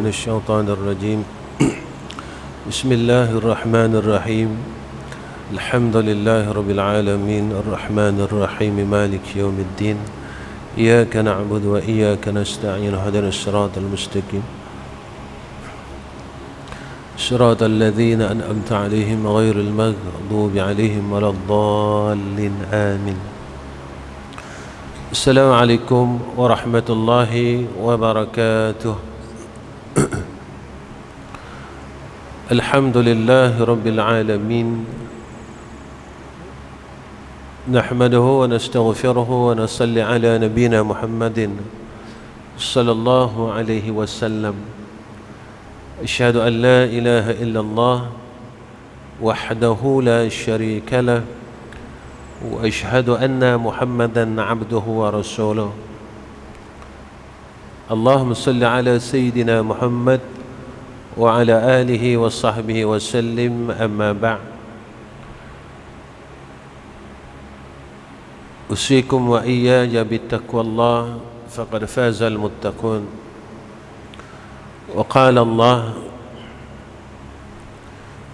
من الشيطان الرجيم بسم الله الرحمن الرحيم الحمد لله رب العالمين الرحمن الرحيم مالك يوم الدين إياك نعبد وإياك نستعين اهدنا الصراط المستقيم صراط الذين أنعمت عليهم غير المغضوب عليهم ولا الضالين آمين. السلام عليكم ورحمة الله وبركاته. الحمد لله رب العالمين نحمده ونستغفره ونصلي على نبينا محمد صلى الله عليه وسلم. أشهد أن لا إله إلا الله وحده لا شريك له وأشهد أن محمدا عبده ورسوله. اللهم صل على سيدنا محمد وعلى آله وصحبه وسلم. أما بعد، أوصيكم وإياي بتقوى الله فقد فاز المتقون. وقال الله: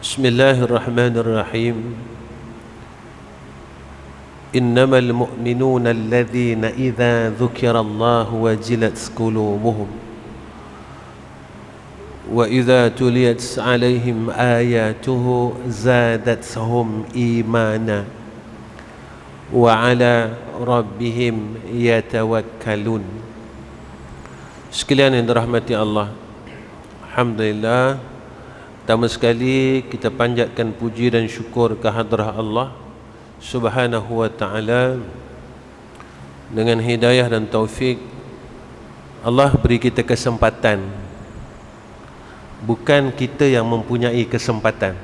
بسم الله الرحمن الرحيم إنما المؤمنون الذين إذا ذكر الله وجلت قلوبهم وإذا تليت عليهم آياته زادتهم إيمانا وعلى ربهم يتوكلون. Sekalian yang dirahmati Allah, alhamdulillah, pertama sekali kita panjatkan puji dan syukur ke hadrah Allah Subhanahu wa ta'ala. Dengan hidayah dan taufik Allah beri kita kesempatan. Bukan kita yang mempunyai kesempatan,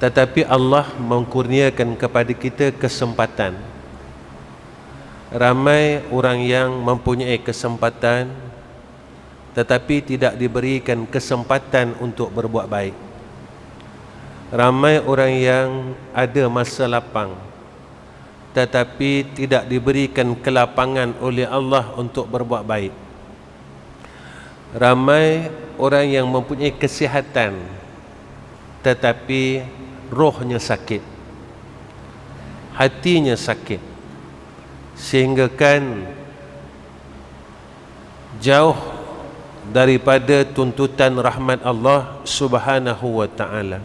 tetapi Allah mengkurniakan kepada kita kesempatan. Ramai orang yang mempunyai kesempatan tetapi tidak diberikan kesempatan untuk berbuat baik. Ramai orang yang ada masa lapang tetapi tidak diberikan kelapangan oleh Allah untuk berbuat baik. Ramai orang yang mempunyai kesihatan tetapi rohnya sakit, hatinya sakit, sehingga kan jauh daripada tuntutan rahmat Allah Subhanahu wa ta'ala.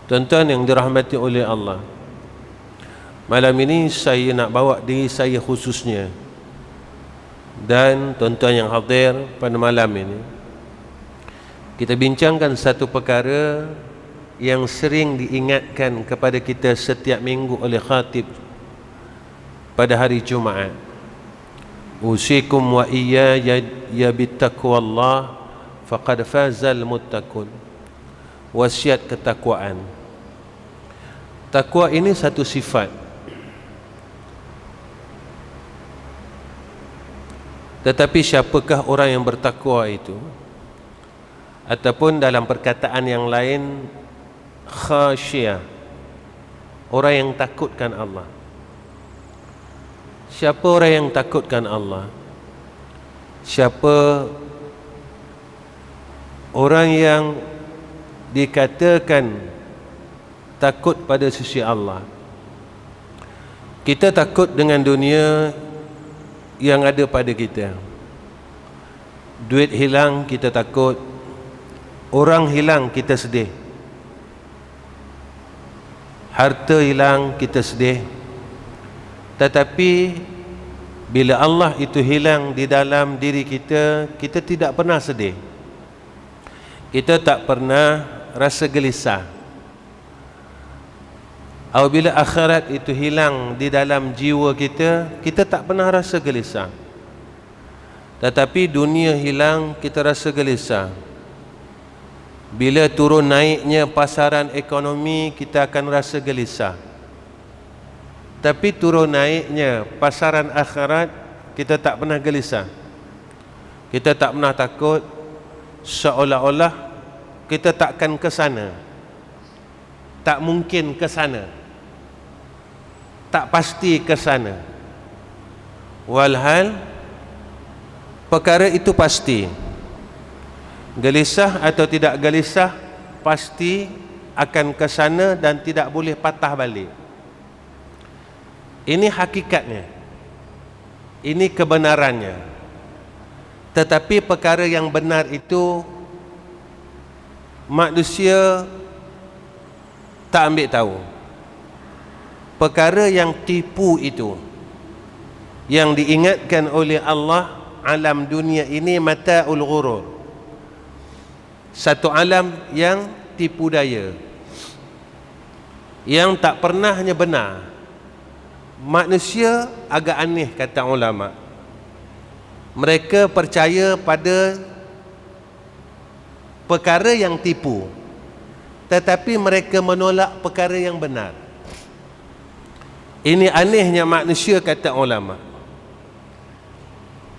Tuan-tuan yang dirahmati oleh Allah, malam ini saya nak bawa diri saya khususnya dan tuan-tuan yang hadir pada malam ini, kita bincangkan satu perkara yang sering diingatkan kepada kita setiap minggu oleh khatib pada hari Jumaat. Usikum wa iyaya bittaqwallah faqad fazal muttaqun. Wasiat ketakwaan. Takwa ini satu sifat, tetapi siapakah orang yang bertakwa itu? Ataupun dalam perkataan yang lain, khasyiyah, orang yang takutkan Allah. Siapa orang yang takutkan Allah? Siapa orang yang dikatakan takut pada sisi Allah? Kita takut dengan dunia yang ada pada kita. Duit hilang kita takut, orang hilang kita sedih, harta hilang kita sedih. Tetapi bila Allah itu hilang di dalam diri kita, kita tidak pernah sedih, kita tak pernah rasa gelisah. Apabila akhirat itu hilang di dalam jiwa kita, kita tak pernah rasa gelisah. Tetapi dunia hilang, kita rasa gelisah. Bila turun naiknya pasaran ekonomi, kita akan rasa gelisah. Tapi turun naiknya pasaran akhirat, kita tak pernah gelisah. Kita tak pernah takut, seolah-olah kita takkan ke sana, tak mungkin ke sana, tak pasti ke sana. Walhal perkara itu pasti. Gelisah atau tidak gelisah, pasti akan ke sana dan tidak boleh patah balik. Ini hakikatnya, ini kebenarannya. Tetapi perkara yang benar itu manusia tak ambil tahu. Perkara yang tipu itu, yang diingatkan oleh Allah, alam dunia ini mata'ul ghurur, satu alam yang tipu daya, yang tak pernahnya benar. Manusia agak aneh, kata ulama. Mereka percaya pada perkara yang tipu, tetapi mereka menolak perkara yang benar. Ini anehnya manusia, kata ulama.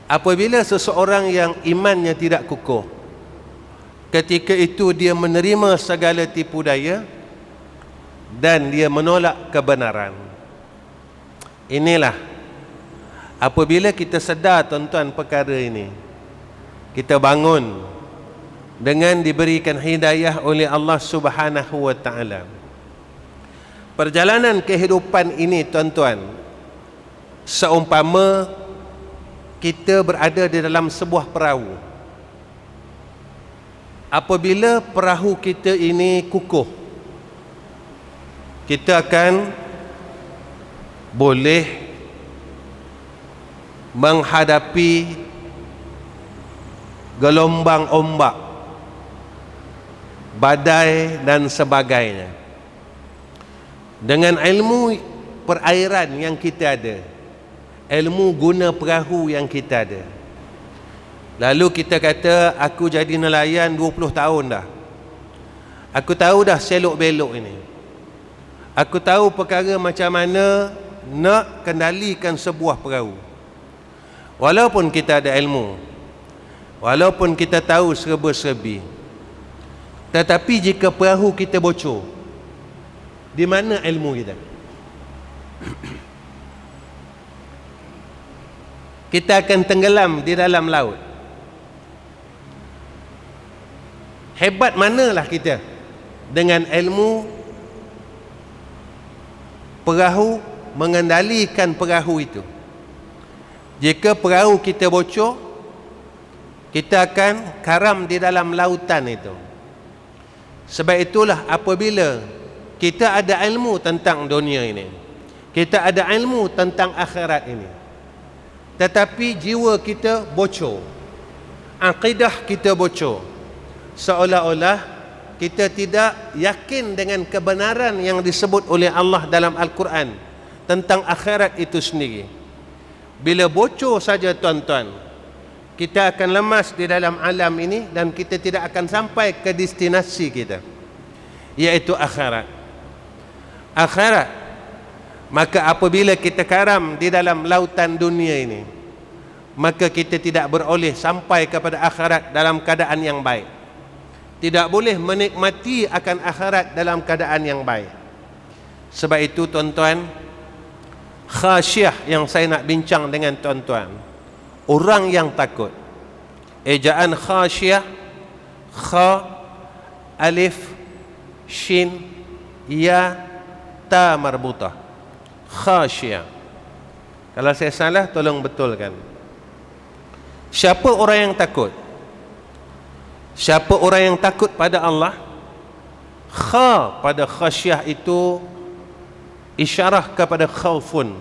Apabila seseorang yang imannya tidak kukuh, ketika itu dia menerima segala tipu daya dan dia menolak kebenaran. Inilah apabila kita sedar, tuan-tuan, perkara ini, kita bangun dengan diberikan hidayah oleh Allah Subhanahu wa ta'ala. Perjalanan kehidupan ini, tuan-tuan, seumpama kita berada di dalam sebuah perahu. Apabila perahu kita ini kukuh, kita akan boleh menghadapi gelombang ombak, badai dan sebagainya. Dengan ilmu perairan yang kita ada, ilmu guna perahu yang kita ada, lalu kita kata, aku jadi nelayan 20 tahun dah, aku tahu dah selok belok ini, aku tahu perkara macam mana nak kendalikan sebuah perahu. Walaupun kita ada ilmu, walaupun kita tahu serba-serbi, tetapi jika perahu kita bocor, di mana ilmu kita? Kita akan tenggelam di dalam laut. Hebat manalah kita dengan ilmu perahu, mengendalikan perahu itu. Jika perahu kita bocor, kita akan karam di dalam lautan itu. Sebab itulah apabila kita ada ilmu tentang dunia ini, kita ada ilmu tentang akhirat ini, tetapi jiwa kita bocor, akidah kita bocor, seolah-olah kita tidak yakin dengan kebenaran yang disebut oleh Allah dalam Al-Quran tentang akhirat itu sendiri. Bila bocor saja, tuan-tuan, kita akan lemas di dalam alam ini dan kita tidak akan sampai ke destinasi kita, iaitu akhirat. Akhirat. Maka apabila kita karam di dalam lautan dunia ini, maka kita tidak beroleh sampai kepada akhirat dalam keadaan yang baik. Tidak boleh menikmati akan akhirat dalam keadaan yang baik. Sebab itu, tuan-tuan, khasyah yang saya nak bincang dengan tuan-tuan, orang yang takut. Ejaan khasyah, kha, alif, shin, ya, ta marbutah. Khasyah. Kalau saya salah, tolong betulkan. Siapa orang yang takut? Siapa orang yang takut pada Allah? Kha pada khasyah itu isyarah kepada khaufun.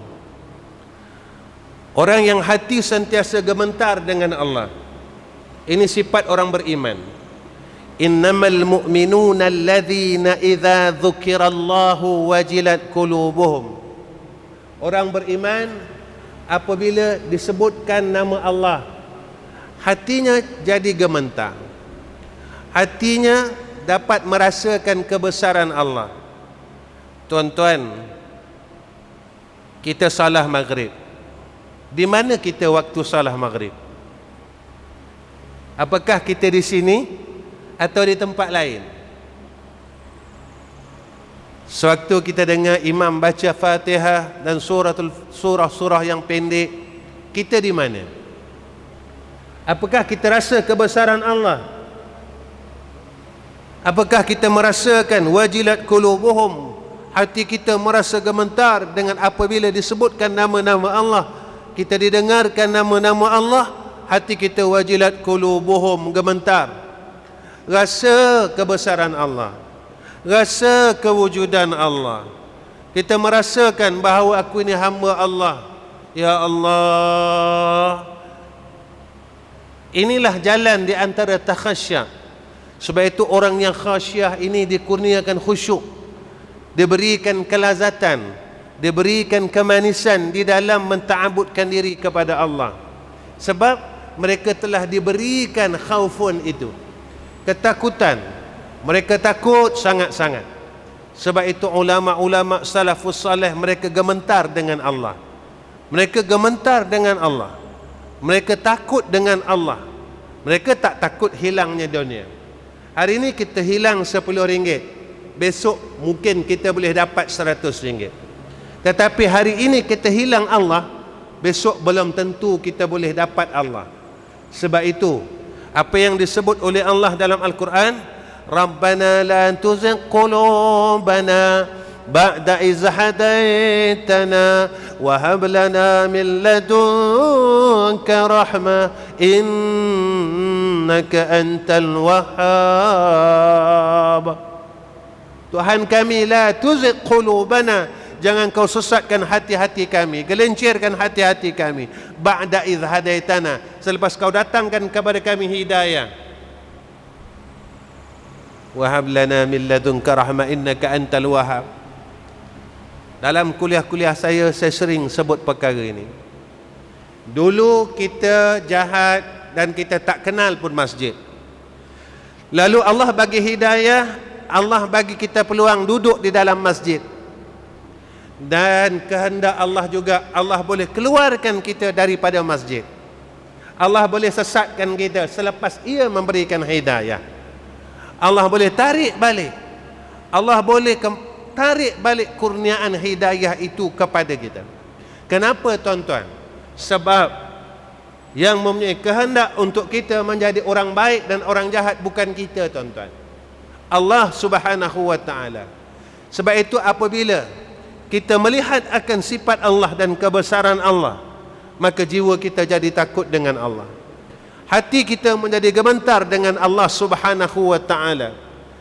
Orang yang hati sentiasa gemetar dengan Allah. Ini sifat orang beriman. Innamal mu'minuna alladhina idza dzukirallahu wajilat qulubuhum. Orang beriman apabila disebutkan nama Allah, hatinya jadi gemetar. Hatinya dapat merasakan kebesaran Allah. Tuan-tuan, kita salah maghrib. Di mana kita waktu salah maghrib? Apakah kita di sini atau di tempat lain? Sewaktu kita dengar imam baca Fatihah dan surah-surah yang pendek, kita di mana? Apakah kita rasa kebesaran Allah? Apakah kita merasakan wajilat qulubuhum, hati kita merasa gemetar dengan apabila disebutkan nama-nama Allah, kita didengarkan nama-nama Allah, hati kita wajilat qulubuhum, gemetar, rasa kebesaran Allah, rasa kewujudan Allah. Kita merasakan bahawa aku ini hamba Allah. Ya Allah, inilah jalan di antara takhasyah. Sebab itu orang yang khasyah ini dikurniakan khusyuk, diberikan kelazatan, diberikan kemanisan di dalam menta'abudkan diri kepada Allah. Sebab mereka telah diberikan khaufun itu, ketakutan. Mereka takut sangat-sangat. Sebab itu ulama-ulama salafus salih mereka gementar dengan Allah. Mereka gementar dengan Allah. Mereka takut dengan Allah. Mereka tak takut hilangnya dunia. Hari ini kita hilang RM10, besok mungkin kita boleh dapat RM100. Tetapi hari ini kita hilang Allah, besok belum tentu kita boleh dapat Allah. Sebab itu apa yang disebut oleh Allah dalam Al-Quran, Rabbana la tuzigh qulubana ba'da idh hadaitana wa hab lana min ladunka rahmah innaka antal wahhab. Tuhan kami, la tuzigh qulubana, jangan kau sesatkan hati-hati kami, gelincirkan hati-hati kami, ba'da idh hadaitana, selepas kau datangkan kepada kami hidayah. Wahab lana min ladunka rahmah innaka antal wahhab. Dalam kuliah-kuliah saya sering sebut perkara ini. Dulu kita jahat dan kita tak kenal pun masjid. Lalu Allah bagi hidayah, Allah bagi kita peluang duduk di dalam masjid. Dan kehendak Allah juga, Allah boleh keluarkan kita daripada masjid. Allah boleh sesatkan kita selepas ia memberikan hidayah. Allah boleh tarik balik. Allah boleh tarik balik kurniaan hidayah itu kepada kita. Kenapa tuan-tuan? Sebab yang mempunyai kehendak untuk kita menjadi orang baik dan orang jahat bukan kita, tuan-tuan, Allah Subhanahu wa ta'ala. Sebab itu apabila kita melihat akan sifat Allah dan kebesaran Allah, maka jiwa kita jadi takut dengan Allah. Hati kita menjadi gemetar dengan Allah Subhanahu wa ta'ala.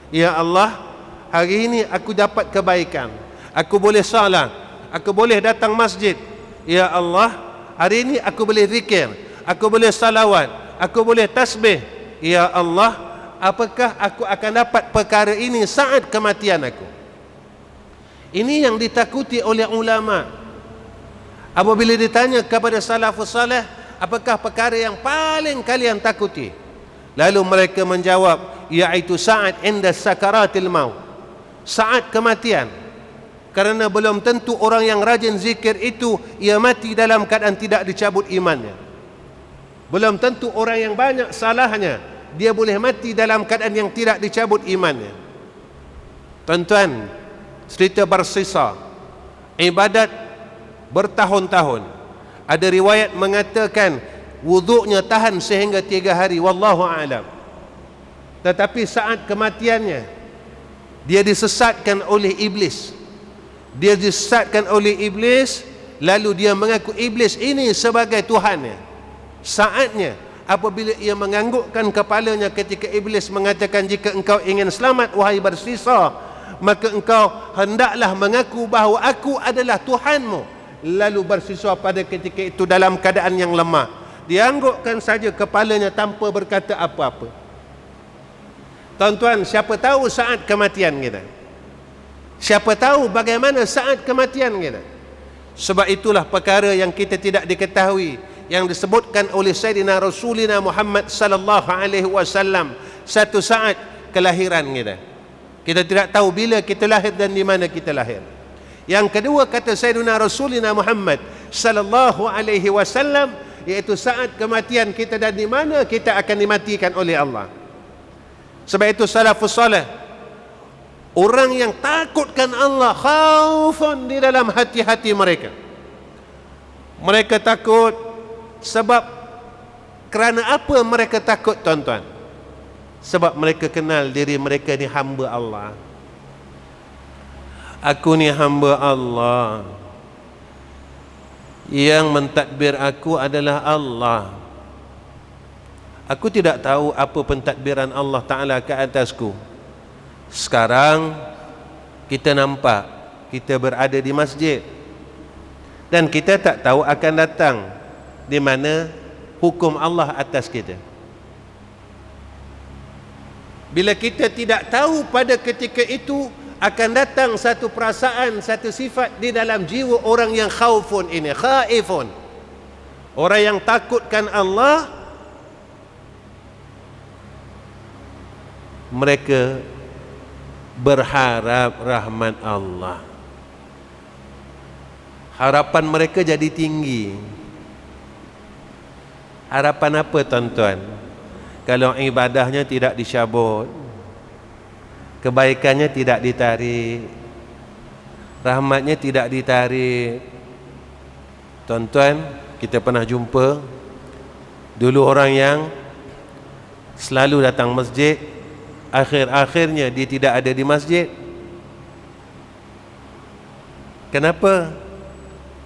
Ya Allah, hari ini aku dapat kebaikan, aku boleh salat, aku boleh datang masjid. Ya Allah, hari ini aku boleh zikir, aku boleh salawat, aku boleh tasbih. Ya Allah, apakah aku akan dapat perkara ini saat kematian aku? Ini yang ditakuti oleh ulama. Apabila ditanya kepada salafus salih, apakah perkara yang paling kalian takuti? Lalu mereka menjawab, iaitu saat inda sakaratil maut, saat kematian. Kerana belum tentu orang yang rajin zikir itu ia mati dalam keadaan tidak dicabut imannya. Belum tentu orang yang banyak salahnya dia boleh mati dalam keadaan yang tidak dicabut imannya. Tuan-tuan, cerita bersisa, ibadat bertahun-tahun. Ada riwayat mengatakan wuduknya tahan sehingga 3 hari, wallahu a'lam. Tetapi saat kematiannya dia disesatkan oleh iblis. Dia disesatkan oleh iblis, lalu dia mengaku iblis ini sebagai Tuhannya. Saatnya apabila ia menganggukkan kepalanya ketika iblis mengatakan, jika engkau ingin selamat wahai bersisa, maka engkau hendaklah mengaku bahawa aku adalah Tuhanmu. Lalu bersisa pada ketika itu dalam keadaan yang lemah, dia anggukkan saja kepalanya tanpa berkata apa-apa. Tuan-tuan, siapa tahu saat kematian kita? Siapa tahu bagaimana saat kematian kita? Sebab itulah perkara yang kita tidak diketahui, yang disebutkan oleh Sayyidina Rasulina Muhammad sallallahu alaihi wasallam, satu saat kelahiran kita. Kita tidak tahu bila kita lahir dan di mana kita lahir. Yang kedua, kata Sayyidina Rasulina Muhammad sallallahu alaihi wasallam, iaitu saat kematian kita dan di mana kita akan dimatikan oleh Allah. Sebab itu salafus salih, orang yang takutkan Allah, khaufun di dalam hati-hati mereka. Mereka takut sebab Kerana apa mereka takut, tuan-tuan? Sebab mereka kenal diri mereka ni hamba Allah. Aku ni hamba Allah. Yang mentadbir aku adalah Allah. Aku tidak tahu apa pentadbiran Allah Ta'ala ke atasku. Sekarang kita nampak kita berada di masjid, dan kita tak tahu akan datang di mana hukum Allah atas kita. Bila kita tidak tahu pada ketika itu akan datang satu perasaan, satu sifat di dalam jiwa orang yang khaufun ini, khaifun, orang yang takutkan Allah, mereka berharap rahmat Allah. Harapan mereka jadi tinggi. Harapan apa, tuan-tuan? Kalau ibadahnya tidak dicabut, kebaikannya tidak ditarik, rahmatnya tidak ditarik. Tuan-tuan, kita pernah jumpa dulu orang yang selalu datang masjid, akhir-akhirnya dia tidak ada di masjid. Kenapa?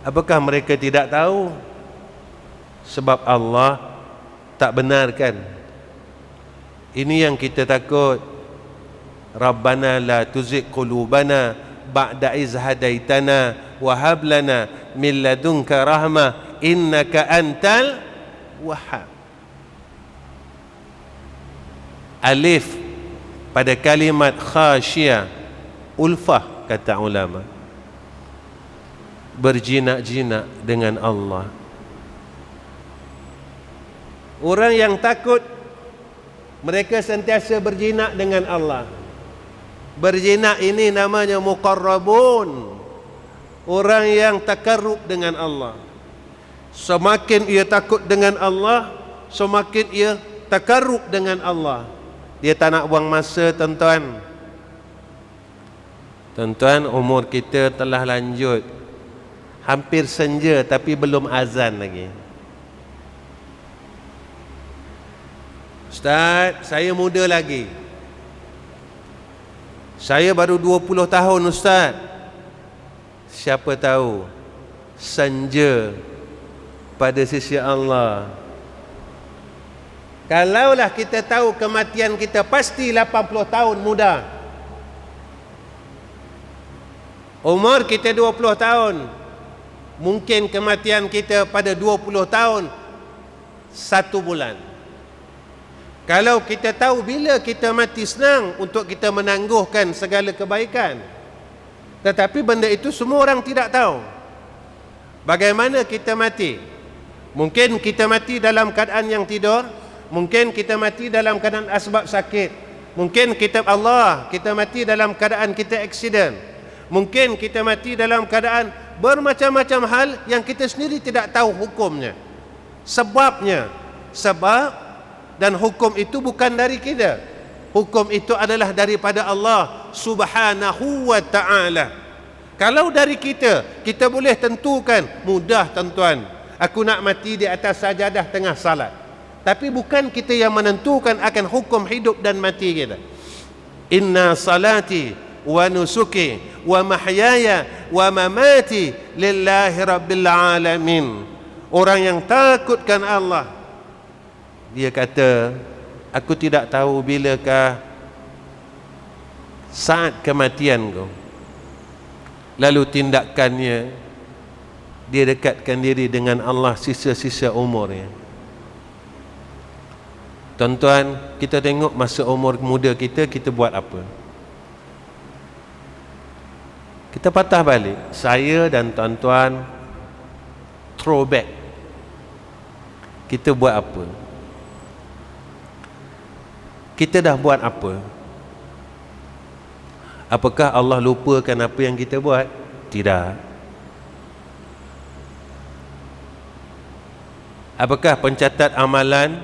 Apakah mereka tidak tahu? Sebab Allah tak benarkan. Ini yang kita takut. Rabbana la tuzigh qulubana ba'da iz hadaitana wa hab lana min ladunka rahmah innaka antal wahhab. Alif pada kalimat khasyiyah, ulfah kata ulama, berjinak-jinak dengan Allah. Orang yang takut, mereka sentiasa berjinak dengan Allah. Berjinak ini namanya muqarrabun, orang yang takarrub dengan Allah. Semakin ia takut dengan Allah, semakin ia takarrub dengan Allah. Dia tak nak buang masa, tuan-tuan. Tuan-tuan, umur kita telah lanjut, hampir senja tapi belum azan lagi. Ustaz, saya muda lagi. Saya baru 20 tahun, Ustaz. Siapa tahu senja pada sisi Allah. Kalaulah kita tahu kematian kita pasti 80 tahun muda. Umur kita 20 tahun, mungkin kematian kita pada 20 tahun 1 bulan. Kalau kita tahu bila kita mati, senang untuk kita menangguhkan segala kebaikan. Tetapi benda itu semua orang tidak tahu. Bagaimana kita mati? Mungkin kita mati dalam keadaan yang tidur, mungkin kita mati dalam keadaan asbab sakit, mungkin kita mati dalam keadaan kita aksiden, mungkin kita mati dalam keadaan bermacam-macam hal yang kita sendiri tidak tahu hukumnya, sebabnya. Sebab dan hukum itu bukan dari kita. Hukum itu adalah daripada Allah Subhanahu wa ta'ala. Kalau dari kita, kita boleh tentukan, mudah, tuan-tuan. Aku nak mati di atas sajadah tengah salat. Tapi bukan kita yang menentukan akan hukum hidup dan mati kita. Inna salati wa nusuki wa mahyaya wa mamati lillahi rabbil alamin. Orang yang takutkan Allah, dia kata, aku tidak tahu bilakah saat kematian kau. Lalu tindakannya, dia dekatkan diri dengan Allah sisa-sisa umurnya. Tuan-tuan, kita tengok masa umur muda kita, kita buat apa? Kita patah balik. Saya dan tuan-tuan throwback. Kita buat apa? Kita dah buat apa? Apakah Allah lupakan apa yang kita buat? Tidak. Apakah pencatat amalan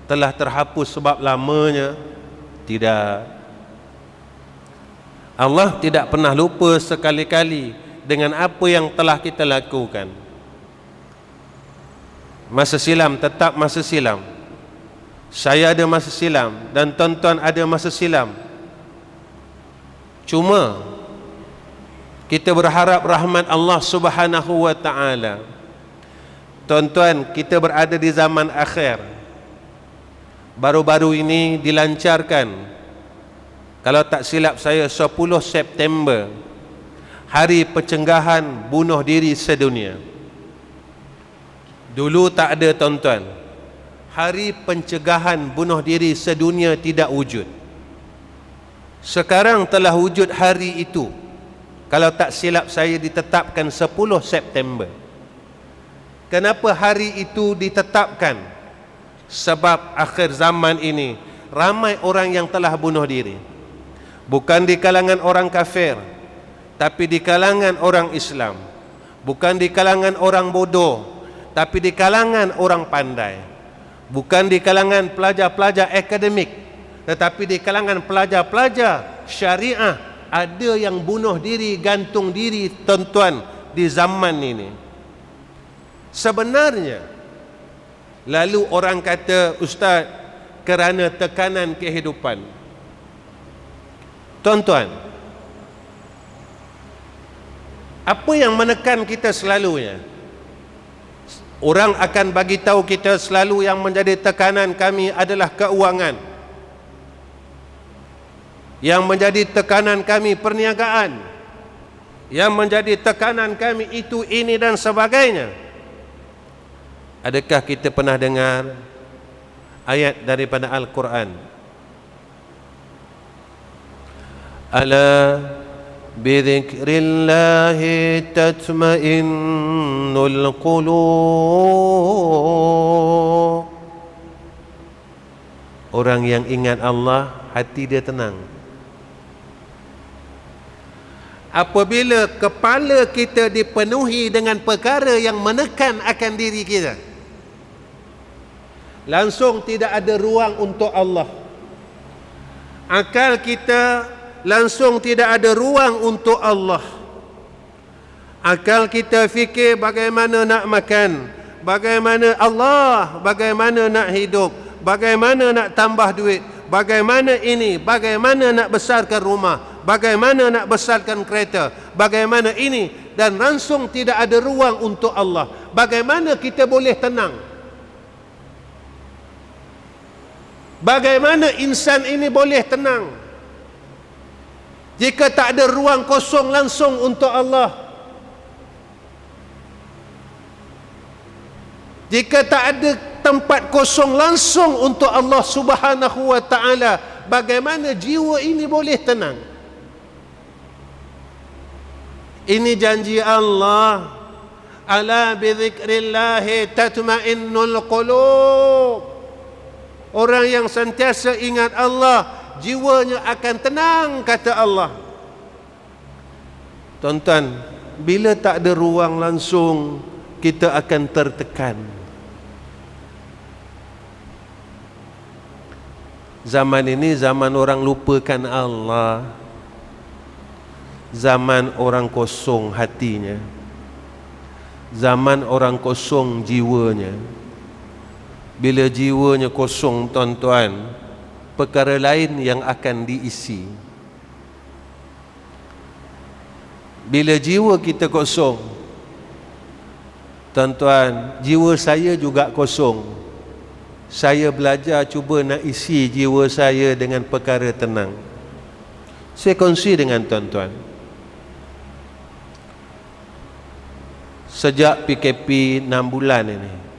telah terhapus sebab lamanya? Tidak. Allah tidak pernah lupa sekali-kali dengan apa yang telah kita lakukan. Masa silam tetap masa silam. Saya ada masa silam dan tuan-tuan ada masa silam. Cuma kita berharap rahmat Allah Subhanahu wa taala. Tuan-tuan, kita berada di zaman akhir. Baru-baru ini dilancarkan, kalau tak silap saya, 10 September, Hari Pencegahan Bunuh Diri Sedunia. Dulu tak ada, tuan-tuan. Hari Pencegahan Bunuh Diri Sedunia tidak wujud. Sekarang telah wujud hari itu. Kalau tak silap saya, ditetapkan 10 September. Kenapa hari itu ditetapkan? Sebab akhir zaman ini ramai orang yang telah bunuh diri. Bukan di kalangan orang kafir, tapi di kalangan orang Islam. Bukan di kalangan orang bodoh, tapi di kalangan orang pandai. Bukan di kalangan pelajar-pelajar akademik, tetapi di kalangan pelajar-pelajar syariah. Ada yang bunuh diri, gantung diri, tuan-tuan, di zaman ini. Sebenarnya, lalu orang kata, Ustaz, kerana tekanan kehidupan. Tuan-tuan, apa yang menekan kita selalunya? Orang akan bagi tahu kita selalu yang menjadi tekanan kami adalah keuangan. Yang menjadi tekanan kami perniagaan. Yang menjadi tekanan kami itu, ini dan sebagainya. Adakah kita pernah dengar ayat daripada Al-Quran? Ala bidzikrillahi tatma'innul qulub. Orang yang ingat Allah, hati dia tenang. Apabila kepala kita dipenuhi dengan perkara yang menekan akan diri kita, langsung tidak ada ruang untuk Allah. Akal kita langsung tidak ada ruang untuk Allah. Akal kita fikir bagaimana nak makan, bagaimana Allah, bagaimana nak hidup, bagaimana nak tambah duit, bagaimana ini, bagaimana nak besarkan rumah, bagaimana nak besarkan kereta, bagaimana ini, dan langsung tidak ada ruang untuk Allah. Bagaimana kita boleh tenang? Bagaimana insan ini boleh tenang jika tak ada ruang kosong langsung untuk Allah? Jika tak ada tempat kosong langsung untuk Allah Subhanahu wa taala, bagaimana jiwa ini boleh tenang? Ini janji Allah. Ala bidzikrillahi tatma'innul qulub. Orang yang sentiasa ingat Allah, jiwanya akan tenang, kata Allah. Tuan-tuan, bila tak ada ruang langsung, kita akan tertekan. Zaman ini zaman orang lupakan Allah. Zaman orang kosong hatinya. Zaman orang kosong jiwanya. Bila jiwanya kosong, tuan-tuan, perkara lain yang akan diisi. Bila jiwa kita kosong, tuan-tuan, jiwa saya juga kosong. Saya belajar cuba nak isi jiwa saya dengan perkara tenang. Saya kongsi dengan tuan-tuan. Sejak PKP 6 bulan ini,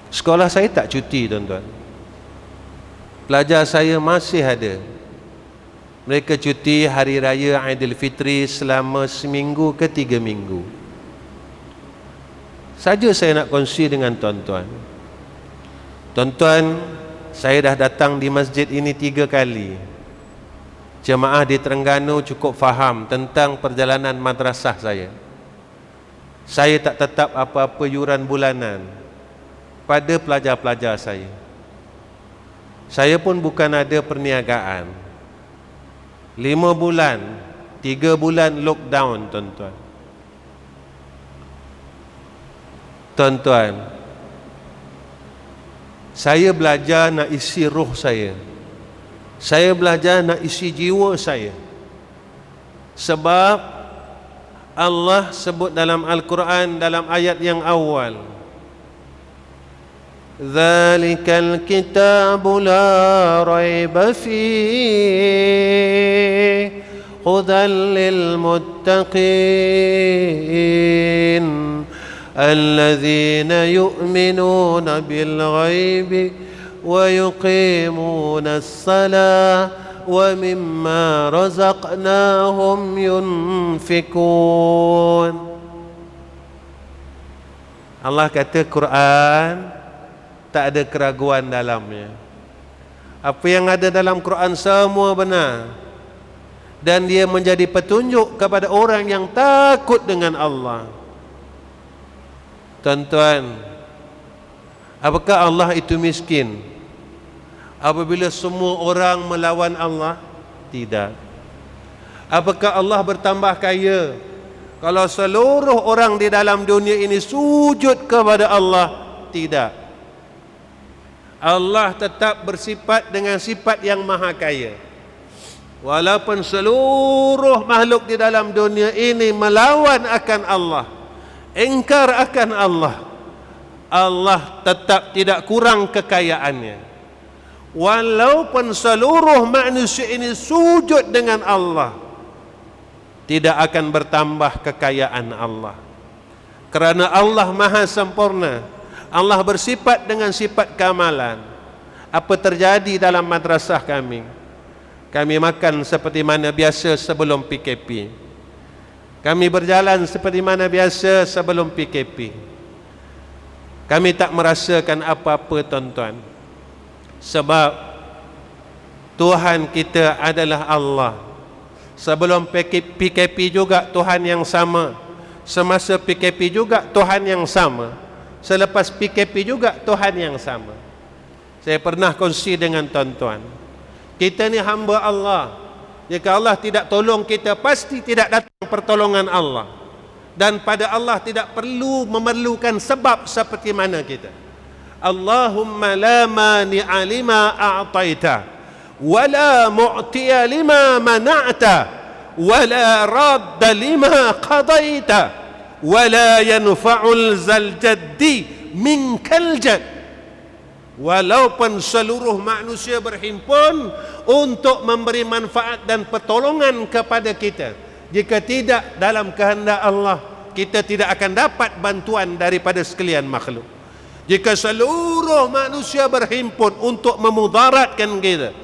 sekolah saya tak cuti, tuan-tuan. Pelajar saya masih ada. Mereka cuti hari raya Aidilfitri selama seminggu ke 3 minggu. Saja saya nak kongsi dengan tuan-tuan. Tuan-tuan, saya dah datang di masjid ini 3 kali. Jemaah di Terengganu cukup faham tentang perjalanan madrasah saya. Saya tak tetap apa-apa yuran bulanan pada pelajar-pelajar saya. Saya pun bukan ada perniagaan. 5 bulan, 3 bulan lockdown, tuan-tuan. Tuan-tuan, saya belajar nak isi roh saya. Saya belajar nak isi jiwa saya. Sebab Allah sebut dalam Al-Quran dalam ayat yang awal, Dzalikal kitabu la raiba fihi hudan lil muttaqin alladzina yu'minuna bil ghaibi wa yuqimuna as-salah wa mimma razaqnahum yunfikun. Allah kata Quran tak ada keraguan dalamnya. Apa yang ada dalam Quran semua benar, dan dia menjadi petunjuk kepada orang yang takut dengan Allah. Tuan-tuan, apakah Allah itu miskin apabila semua orang melawan Allah? Tidak. Apakah Allah bertambah kaya kalau seluruh orang di dalam dunia ini sujud kepada Allah? Tidak. Allah tetap bersifat dengan sifat yang maha kaya. Walaupun seluruh makhluk di dalam dunia ini melawan akan Allah, ingkar akan Allah, Allah tetap tidak kurang kekayaannya. Walaupun seluruh manusia ini sujud dengan Allah, tidak akan bertambah kekayaan Allah. Kerana Allah maha sempurna, Allah bersifat dengan sifat kamalan. Apa terjadi dalam madrasah kami? Kami makan seperti mana biasa sebelum PKP. Kami berjalan seperti mana biasa sebelum PKP. Kami tak merasakan apa-apa, tuan-tuan. Sebab Tuhan kita adalah Allah. Sebelum PKP juga Tuhan yang sama. Semasa PKP juga Tuhan yang sama. Selepas PKP juga Tuhan yang sama. Saya pernah kongsi dengan tuan-tuan, kita ni hamba Allah. Jika Allah tidak tolong kita, pasti tidak datang pertolongan Allah. Dan pada Allah tidak perlu memerlukan sebab seperti mana kita. Allahumma la mani'a lima a'taita wa la mu'tiya lima mana'ta wa la radda lima qadaita wala yanfa'ul zal jaddi minkal jad. Walaupun seluruh manusia berhimpun untuk memberi manfaat dan pertolongan kepada kita, jika tidak dalam kehendak Allah, kita tidak akan dapat bantuan daripada sekalian makhluk. Jika seluruh manusia berhimpun untuk memudaratkan kita,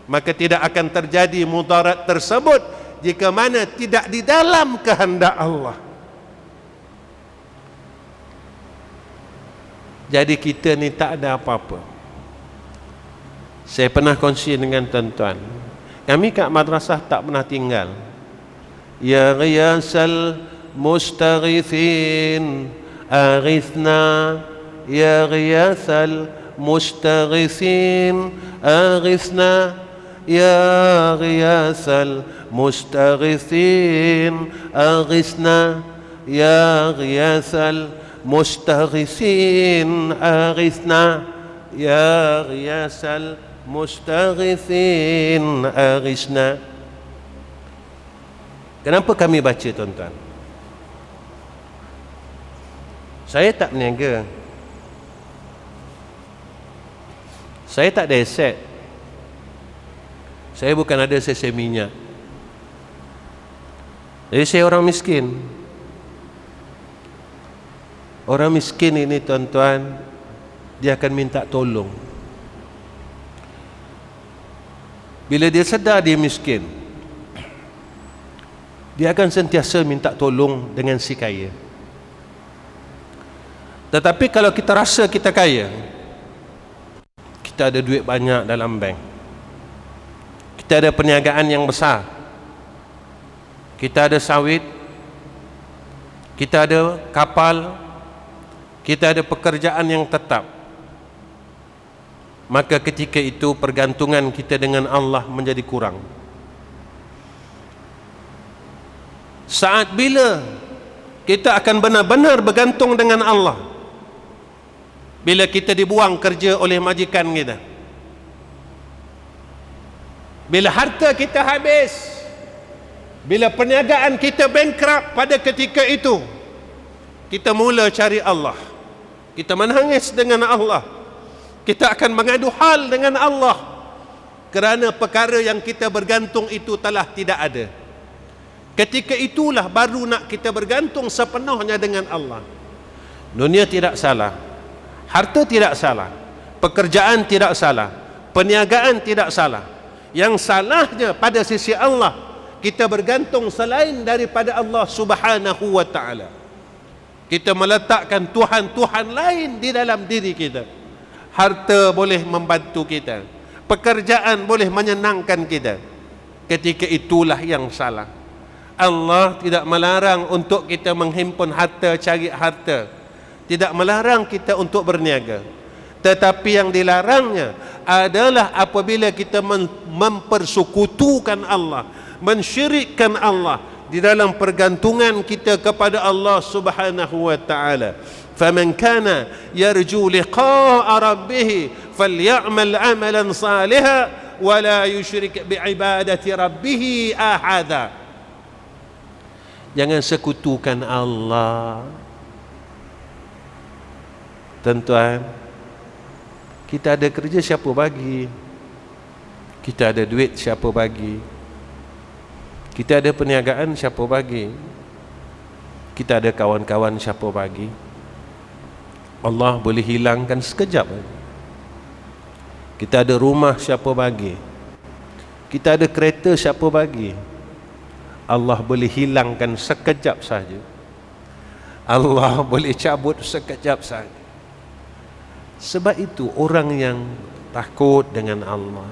maka tidak akan terjadi mudarat tersebut jika mana tidak di dalam kehendak Allah. Jadi kita ni tak ada apa-apa. Saya pernah kongsi dengan tuan-tuan, kami kat madrasah tak pernah tinggal. Ya ghiyasal mustaghithin aghithna, ya ghiyasal mustaghithin aghithna, ya ghiyasal mustaghithin aghithna, ya ghiyasal mustaghithin aghithna, ya ghiyasal mustaghithin aghithna. Kenapa kami baca, tuan-tuan? Saya tak berniaga, saya tak ada aset, saya bukan ada sesi minyak. Jadi saya orang miskin. Orang miskin ini, tuan-tuan, dia akan minta tolong. Bila dia sedar dia miskin, dia akan sentiasa minta tolong dengan si kaya. Tetapi kalau kita rasa kita kaya, kita ada duit banyak dalam bank, kita ada perniagaan yang besar, kita ada sawit, kita ada kapal, kita ada pekerjaan yang tetap, maka ketika itu pergantungan kita dengan Allah menjadi kurang. Saat bila kita akan benar-benar bergantung dengan Allah. Bila kita dibuang kerja oleh majikan kita, bila harta kita habis, bila perniagaan kita bankrupt, pada ketika itu kita mula cari Allah, kita menangis dengan Allah, kita akan mengadu hal dengan Allah, kerana perkara yang kita bergantung itu telah tidak ada. Ketika itulah baru nak kita bergantung sepenuhnya dengan Allah. Dunia tidak salah, harta tidak salah, pekerjaan tidak salah, perniagaan tidak salah. Yang salahnya pada sisi Allah, kita bergantung selain daripada Allah Subhanahu wa ta'ala. Kita meletakkan Tuhan-Tuhan lain di dalam diri kita. Harta boleh membantu kita, pekerjaan boleh menyenangkan kita. Ketika itulah yang salah. Allah tidak melarang untuk kita menghimpun harta, cari harta. Tidak melarang kita untuk berniaga. Tetapi yang dilarangnya adalah apabila kita mempersekutukan Allah, mensyirikkan Allah di dalam pergantungan kita kepada Allah Subhanahu wa ta'ala. Faman kana yarju liqa'a rabbih falyamal 'amalan salihan wa la yusyrik bi'ibadati rabbih ahada. Jangan sekutukan Allah. Tuan-tuan, kita ada kerja, siapa bagi? Kita ada duit, siapa bagi? Kita ada perniagaan, siapa bagi? Kita ada kawan-kawan, siapa bagi? Allah boleh hilangkan sekejap. Kita ada rumah, siapa bagi? Kita ada kereta, siapa bagi? Allah boleh hilangkan sekejap saja. Allah boleh cabut sekejap saja. Sebab itu orang yang takut dengan Allah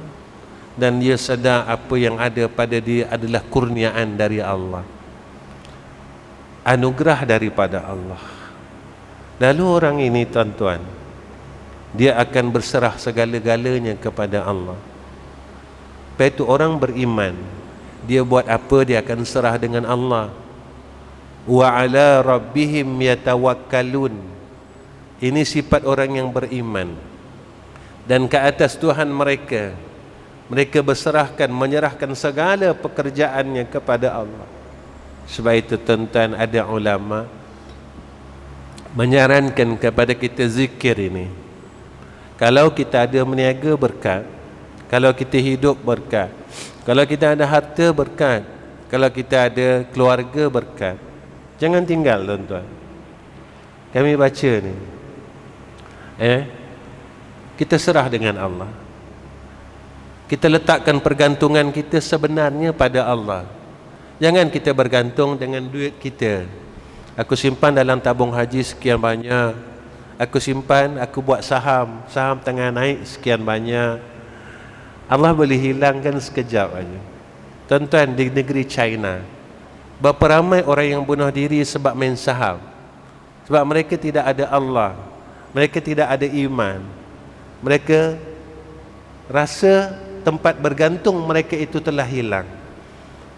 dan dia sedar apa yang ada pada dia adalah kurniaan dari Allah, anugerah daripada Allah. Lalu orang ini, tuan-tuan, dia akan berserah segala-galanya kepada Allah. Lepas itu orang beriman, dia buat apa dia akan serah dengan Allah. Wa ala rabbihim yatawakkalun. Ini sifat orang yang beriman. Dan ke atas Tuhan mereka, mereka berserahkan, menyerahkan segala pekerjaannya kepada Allah. Sebab itu tuan-tuan, ada ulama menyarankan kepada kita zikir ini. Kalau kita ada meniaga, berkat. Kalau kita hidup, berkat. Kalau kita ada harta, berkat. Kalau kita ada keluarga, berkat. Jangan tinggal, tuan-tuan. Kami baca ni, kita serah dengan Allah. Kita letakkan pergantungan kita sebenarnya pada Allah. Jangan kita bergantung dengan duit kita. Aku simpan dalam tabung haji sekian banyak, aku simpan, aku buat saham, saham tengah naik sekian banyak. Allah boleh hilangkan sekejap aja. Tuan-tuan, di negeri China, berapa ramai orang yang bunuh diri sebab main saham? Sebab mereka tidak ada Allah, mereka tidak ada iman. Mereka rasa tempat bergantung mereka itu telah hilang.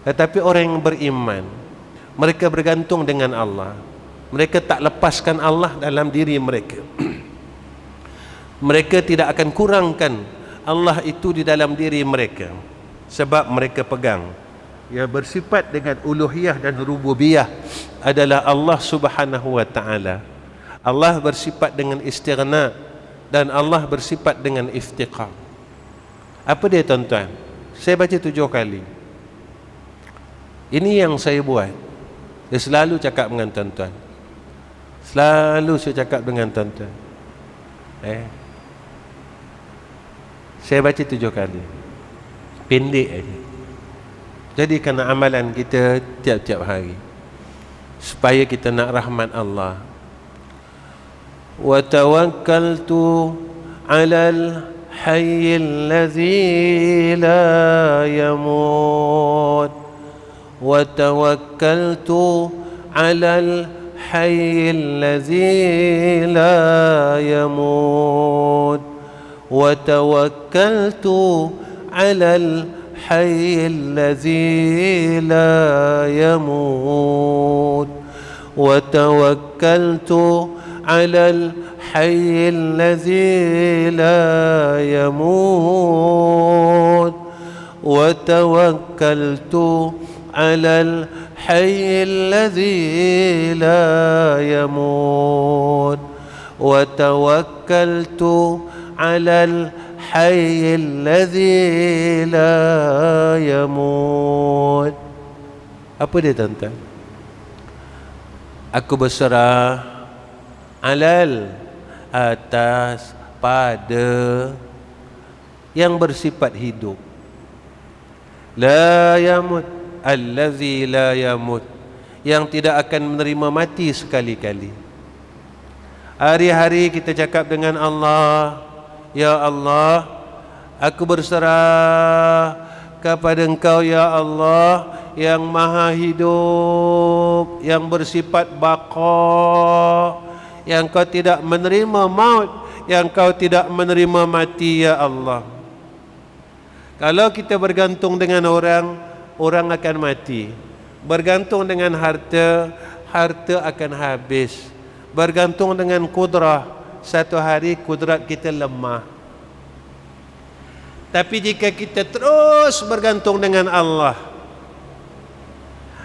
Tetapi orang yang beriman, mereka bergantung dengan Allah. Mereka tak lepaskan Allah dalam diri mereka. Mereka tidak akan kurangkan Allah itu di dalam diri mereka, sebab mereka pegang yang bersifat dengan uluhiyah dan rububiyah adalah Allah Subhanahu wa ta'ala. Allah bersifat dengan istighna dan Allah bersifat dengan iftiqar. Apa dia, tuan-tuan? Saya baca 7 kali. Ini yang saya buat. Saya selalu cakap dengan tuan-tuan. Selalu saya cakap dengan tuan-tuan. Saya baca 7 kali. Pendek aja. Jadi kena amalan kita tiap-tiap hari, supaya kita nak rahmat Allah. Wa tawakkaltu 'alal hayyil ladzi la yamut. Wa tawakkaltu 'alal hayyil ladzi la yamut. وتوكلت على الحي الذي لا يموت وتوكلت على الحي الذي لا يموت وتوكلت على الحي الذي لا يموت وتوكلت على الحي الذي لا يموت. Apa dia tuan-tuan? Aku berserah alal atas pada yang bersifat hidup. La yamut, allazi la yamut, yang tidak akan menerima mati sekali-kali. Hari-hari kita cakap dengan Allah, ya Allah, aku berserah kepada Engkau ya Allah yang maha hidup, yang bersifat baqa, yang Kau tidak menerima maut, yang Kau tidak menerima mati ya Allah. Kalau kita bergantung dengan orang, orang akan mati. Bergantung dengan harta, harta akan habis. Bergantung dengan kudrah, satu hari kudrat kita lemah. Tapi jika kita terus bergantung dengan Allah,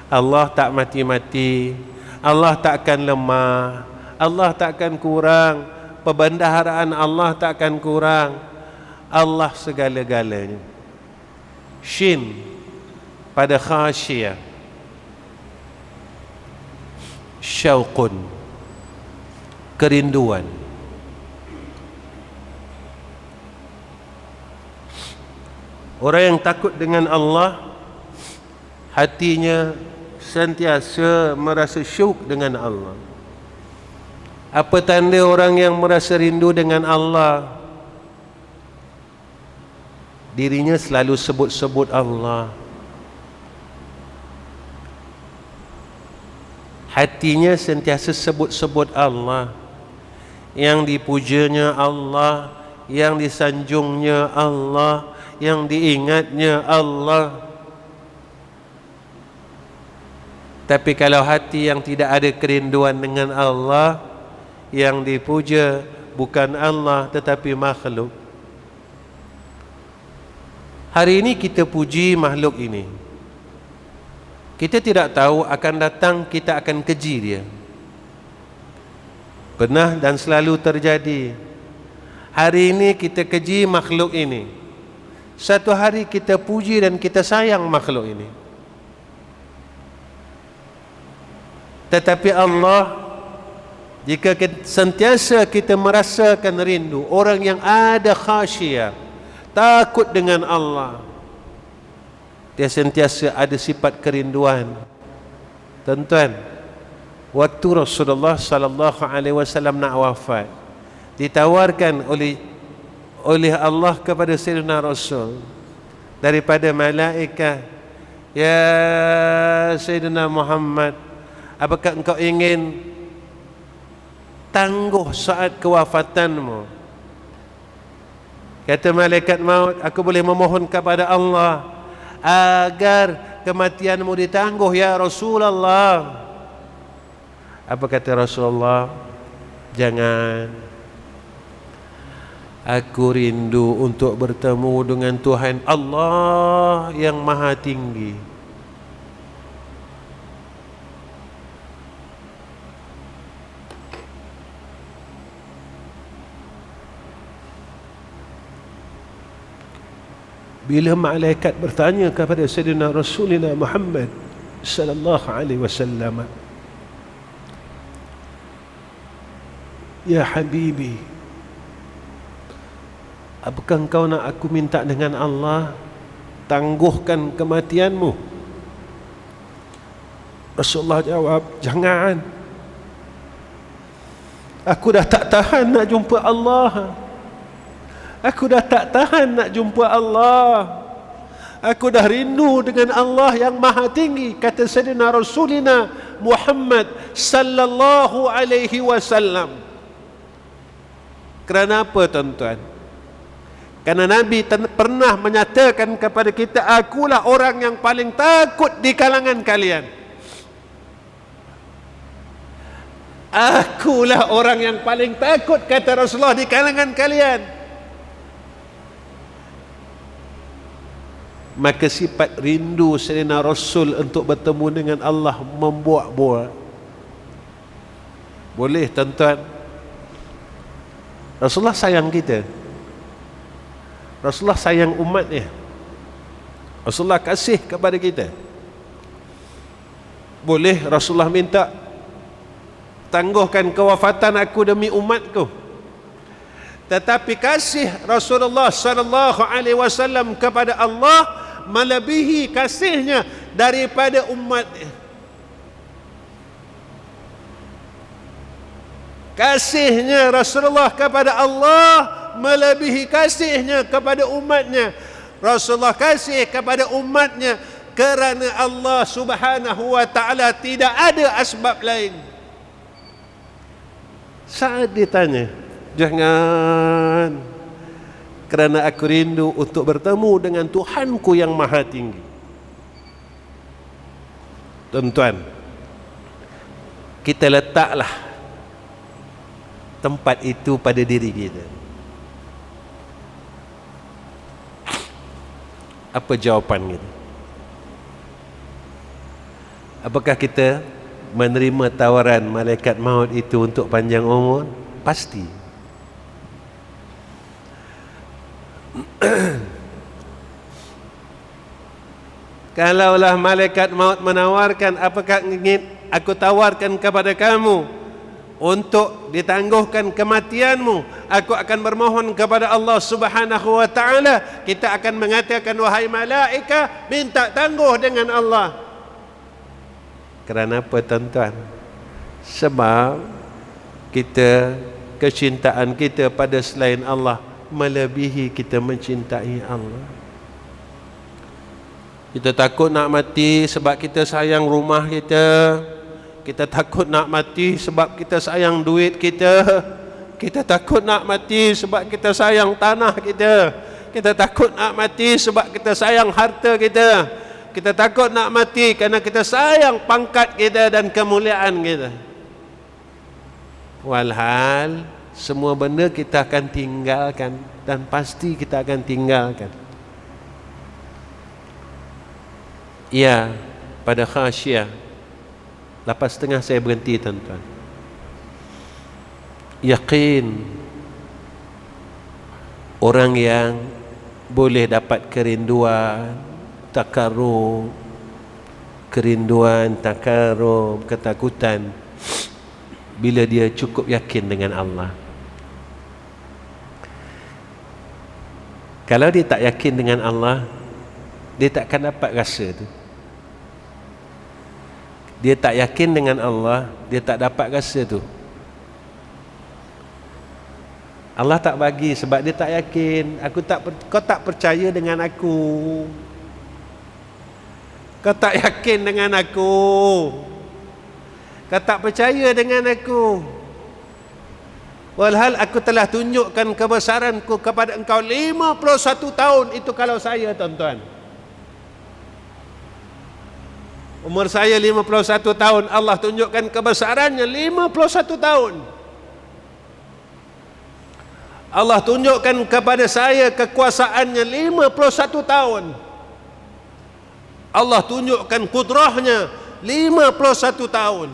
Allah tak mati-mati, Allah tak akan lemah, Allah tak akan kurang, perbendaharaan Allah tak akan kurang. Allah segala-galanya. Shin pada khasyiyah, syauqun, kerinduan. Orang yang takut dengan Allah, hatinya sentiasa merasa syuk dengan Allah. Apa tanda orang yang merasa rindu dengan Allah? Dirinya selalu sebut-sebut Allah. Hatinya sentiasa sebut-sebut Allah. Yang dipujanya Allah, yang disanjungnya Allah, yang diingatnya Allah. Tapi kalau hati yang tidak ada kerinduan dengan Allah, yang dipuja bukan Allah tetapi makhluk. Hari ini kita puji makhluk ini, kita tidak tahu akan datang kita akan keji dia. Pernah dan selalu terjadi. Hari ini kita keji makhluk ini, satu hari kita puji dan kita sayang makhluk ini. Tetapi Allah, jika sentiasa kita merasakan rindu, orang yang ada khasyiyah, takut dengan Allah, dia sentiasa ada sifat kerinduan. Tuan-tuan, waktu Rasulullah sallallahu alaihi wasallam nak wafat, ditawarkan oleh Allah kepada Sayyidina Rasul daripada malaikat, ya Sayyidina Muhammad, apakah engkau ingin tangguh saat kewafatanmu? Kata malaikat maut, aku boleh memohon kepada Allah agar kematianmu ditangguh ya Rasulullah. Apa kata Rasulullah? Jangan. Aku rindu untuk bertemu dengan Tuhan Allah yang maha tinggi. Bila malaikat bertanya kepada Sayyidina Rasulina Muhammad sallallahu alaihi wasallam, ya Habibi, apakah engkau nak aku minta dengan Allah tangguhkan kematianmu? Rasulullah jawab, jangan. Aku dah tak tahan nak jumpa Allah. Aku dah tak tahan nak jumpa Allah. Aku dah rindu dengan Allah yang maha tinggi, kata Sayyidina Rasulina Muhammad sallallahu alaihi wasallam. Kerana apa tuan-tuan? Kerana Nabi pernah menyatakan kepada kita, akulah orang yang paling takut di kalangan kalian. Akulah orang yang paling takut, kata Rasulullah, di kalangan kalian. Maka sifat rindu Sayyidina Rasul untuk bertemu dengan Allah membuat-buat. Boleh tuan-tuan? Rasulullah sayang kita. Rasulullah sayang umatnya. Rasulullah kasih kepada kita. Boleh Rasulullah minta, tangguhkan kewafatan aku demi umatku. Tetapi kasih Rasulullah sallallahu alaihi wasallam kepada Allah melebihi kasihnya daripada umatnya. Kasihnya Rasulullah kepada Allah melebihi kasihnya kepada umatnya. Rasulullah kasih kepada umatnya kerana Allah Subhanahu wa ta'ala, tidak ada asbab lain. Saat ditanya, jangan, kerana aku rindu untuk bertemu dengan Tuhanku yang maha tinggi. Tuan-tuan, kita letaklah tempat itu pada diri kita. Apa jawapan kita? Apakah kita menerima tawaran malaikat maut itu untuk panjang umur? Pasti. Kalaulah malaikat maut menawarkan, apakah ingin aku tawarkan kepada kamu untuk ditangguhkan kematianmu, aku akan bermohon kepada Allah Subhanahu wa ta'ala. Kita akan mengatakan, wahai malaikat, minta tangguh dengan Allah. Kerana apa tuan-tuan? Sebab kita, kecintaan kita pada selain Allah melebihi kita mencintai Allah. Kita takut nak mati sebab kita sayang rumah kita. Kita takut nak mati sebab kita sayang duit kita. Kita takut nak mati sebab kita sayang tanah kita. Kita takut nak mati sebab kita sayang harta kita. Kita takut nak mati kerana kita sayang pangkat kita dan kemuliaan kita. Walhal semua benda kita akan tinggalkan, dan pasti kita akan tinggalkan. Ya, pada khasyah 8:30 saya berhenti tuan-tuan. Yakin orang yang boleh dapat kerinduan, takarrub, ketakutan bila dia cukup yakin dengan Allah. Kalau dia tak yakin dengan Allah, dia tak akan dapat rasa tu. Dia tak yakin dengan Allah, dia tak dapat rasa tu. Allah tak bagi sebab dia tak yakin. Kau tak percaya dengan aku. Kau tak yakin dengan aku. Kau tak percaya dengan aku. Walhal aku telah tunjukkan kebesaranku kepada engkau 51 tahun. Itu kalau saya, tuan-tuan. Umur saya 51 tahun, Allah tunjukkan kebesarannya 51 tahun. Allah tunjukkan kepada saya kekuasaannya 51 tahun. Allah tunjukkan kudrahnya 51 tahun.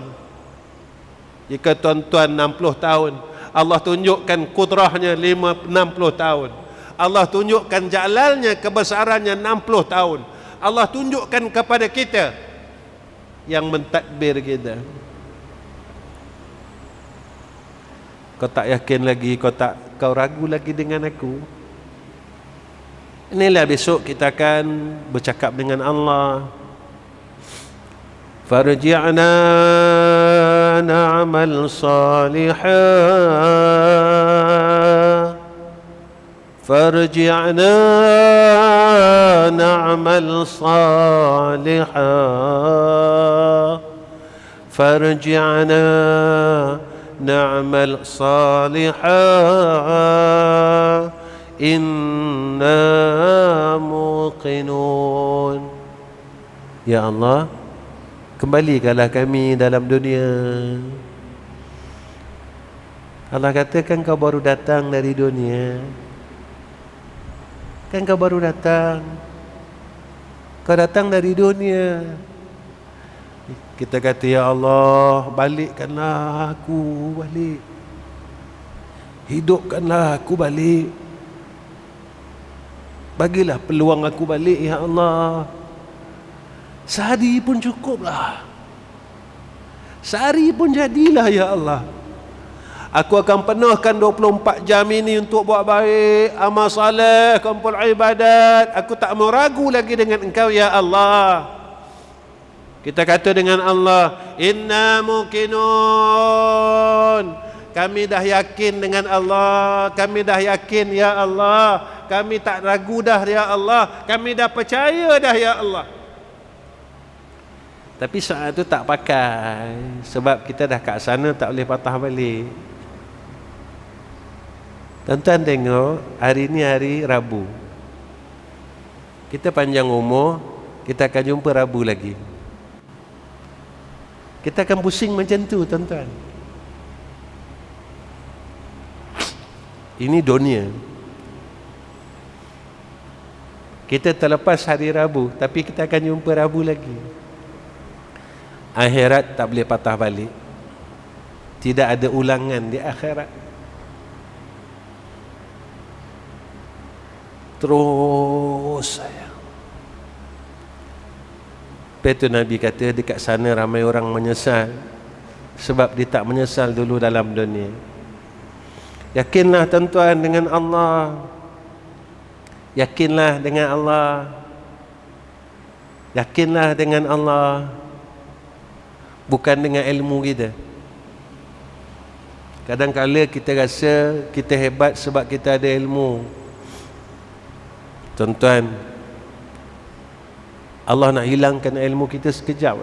Jika tuan-tuan 60 tahun, Allah tunjukkan kudrahnya 60 tahun. Allah tunjukkan jalalnya, kebesarannya 60 tahun. Allah tunjukkan kepada kita yang mentadbir kita. Kau tak yakin lagi, kau ragu lagi dengan aku. Inilah besok kita akan bercakap dengan Allah. Farji'na na'mal salihan. Farji'na na'mal salihan. Farji'na na'mal salihan. Inna muqinun. Ya Allah, kembalikanlah kami dalam dunia. Allah katakan kau baru datang dari dunia. Kan kau baru datang. Kau datang dari dunia. Kita kata, ya Allah, balikkanlah aku balik. Hidupkanlah aku balik. Bagilah peluang aku balik, ya Allah. Sehari pun cukuplah. Sehari pun jadilah, ya Allah. Aku akan penuhkan 24 jam ini untuk buat baik, amal soleh, kumpul ibadat. Aku tak mau ragu lagi dengan Engkau, ya Allah. Kita kata dengan Allah, inna muqinun. Kami dah yakin dengan Allah. Kami dah yakin, ya Allah. Kami tak ragu dah, ya Allah. Kami dah percaya dah, ya Allah. Tapi saat itu tak pakai, sebab kita dah kat sana, tak boleh patah balik. Tuan-tuan tengok, hari ni hari Rabu. Kita panjang umur, kita akan jumpa Rabu lagi. Kita akan pusing macam tu, tuan-tuan. Ini dunia. Kita terlepas hari Rabu, tapi kita akan jumpa Rabu lagi. Akhirat tak boleh patah balik. Tidak ada ulangan di akhirat. Terus saya. Lepas tu Nabi kata dekat sana ramai orang menyesal, sebab dia tak menyesal dulu dalam dunia. Yakinlah tuan-tuan dengan Allah. Yakinlah dengan Allah. Yakinlah dengan Allah. Bukan dengan ilmu kita. Kadang-kadang kita rasa kita hebat sebab kita ada ilmu. Tuan-tuan, Allah nak hilangkan ilmu kita sekejap.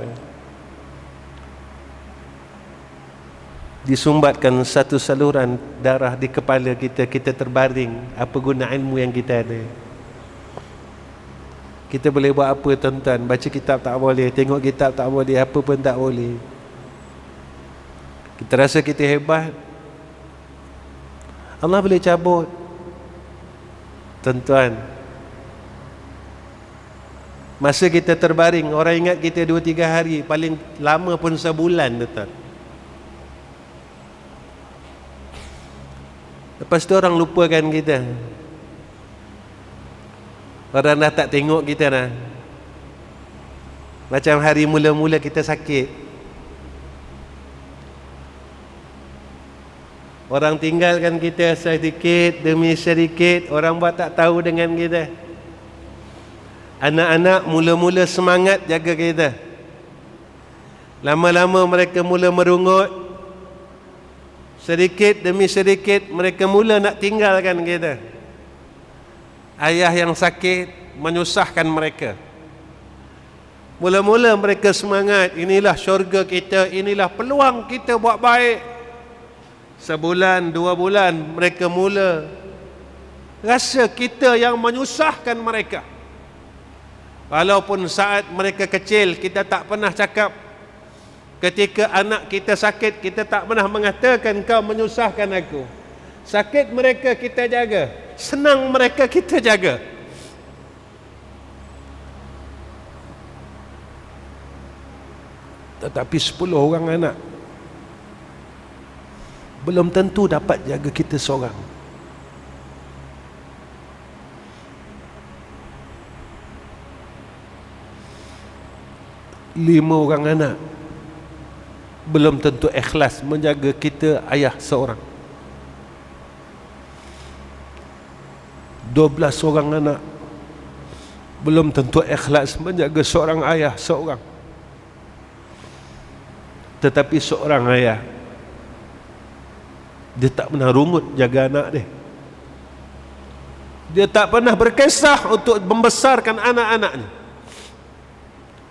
Disumbatkan satu saluran darah di kepala kita, kita terbaring. Apa guna ilmu yang kita ada? Kita boleh buat apa, tuan-tuan? Baca kitab tak boleh, tengok kitab tak boleh, apa pun tak boleh. Kita rasa kita hebat, Allah boleh cabut. Tuan-tuan, masa kita terbaring, orang ingat kita 2-3 hari, paling lama pun sebulan, tuan. Lepas tu orang lupakan kita. Orang dah tak tengok kita dah. Macam hari mula-mula kita sakit, orang tinggalkan kita sedikit demi sedikit. Orang buat tak tahu dengan kita. Anak-anak mula-mula semangat jaga kita. Lama-lama mereka mula merungut. Sedikit demi sedikit mereka mula nak tinggalkan kita. Ayah yang sakit menyusahkan mereka. Mula-mula mereka semangat, inilah syurga kita, inilah peluang kita buat baik. Sebulan, 2 bulan mereka mula rasa kita yang menyusahkan mereka. Walaupun saat mereka kecil kita tak pernah cakap. Ketika anak kita sakit, kita tak pernah mengatakan kau menyusahkan aku. Sakit mereka kita jaga, senang mereka kita jaga. Tetapi 10 orang anak belum tentu dapat jaga kita seorang. Lima orang anak belum tentu ikhlas menjaga kita ayah seorang. 12 orang anak belum tentu ikhlas menjaga seorang ayah seorang. Tetapi seorang ayah, dia tak pernah rungut jaga anak dia. Dia tak pernah berkisah untuk membesarkan anak-anaknya.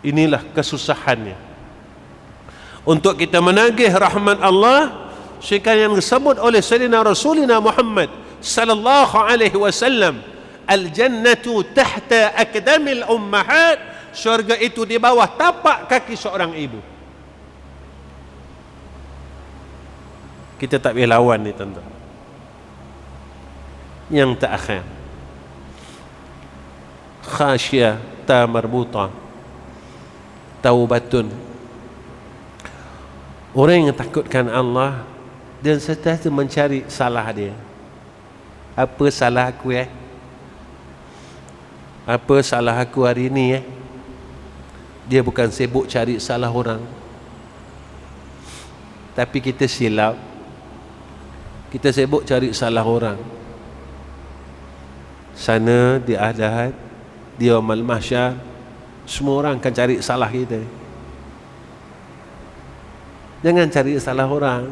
Inilah kesusahannya. Untuk kita menagih rahmat Allah, seperti yang disebut oleh Sayyidina Rasulina Muhammad sallallahu alaihi wasallam, al-jannatu tahta aqdamil ummahat, syurga itu di bawah tapak kaki seorang ibu. Kita tak boleh lawan ni tuan-tuan. Yang terakhir, khasyah ta marbuta, taubatun. Orang yang takutkan Allah dan sentiasa mencari salah dia. Apa salah aku Apa salah aku hari ni Dia bukan sibuk cari salah orang. Tapi kita silap. Kita sibuk cari salah orang. Sana di akhirat, di yaumul mahsyar, semua orang akan cari salah kita. Jangan cari salah orang,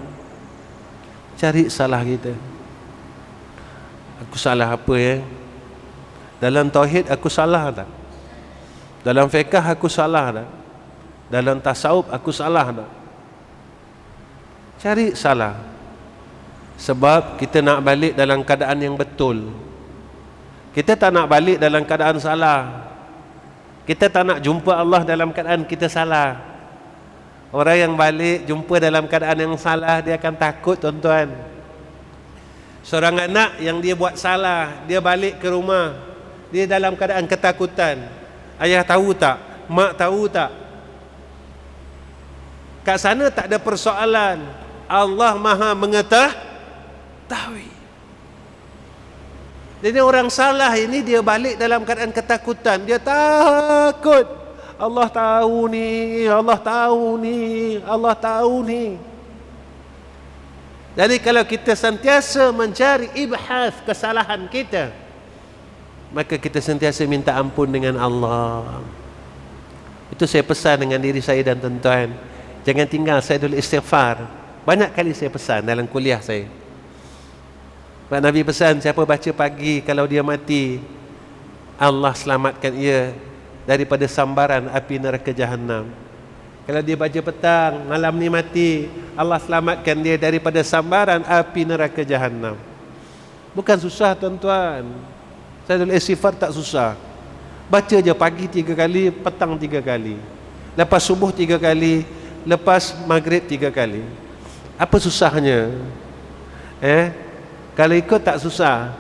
cari salah kita. Aku salah apa Dalam tauhid aku salah tak? Dalam fiqh aku salah tak? Dalam tasawuf aku salah tak? Cari salah. Sebab kita nak balik dalam keadaan yang betul. Kita tak nak balik dalam keadaan salah. Kita tak nak jumpa Allah dalam keadaan kita salah. Orang yang balik jumpa dalam keadaan yang salah, dia akan takut tuan-tuan. Seorang anak yang dia buat salah, dia balik ke rumah, dia dalam keadaan ketakutan. Ayah tahu tak? Mak tahu tak? Kat sana tak ada persoalan. Allah Maha mengetahui. Jadi orang salah ini dia balik dalam keadaan ketakutan. Dia takut. Allah tahu ni, Allah tahu ni, Allah tahu ni. Jadi kalau kita sentiasa mencari ibhas kesalahan kita, maka kita sentiasa minta ampun dengan Allah. Itu saya pesan dengan diri saya dan tuan-tuan. Jangan tinggal saya dulu istighfar. Banyak kali saya pesan dalam kuliah saya. Pak Nabi pesan, siapa baca pagi kalau dia mati, Allah selamatkan ia daripada sambaran api neraka Jahannam. Kalau dia baca petang, malam ni mati, Allah selamatkan dia daripada sambaran api neraka Jahannam. Bukan susah tuan-tuan. Saya dulu istighfar tak susah. Baca je pagi 3 kali, petang 3 kali, lepas subuh 3 kali, lepas maghrib 3 kali. Apa susahnya? Kalau ikut tak susah.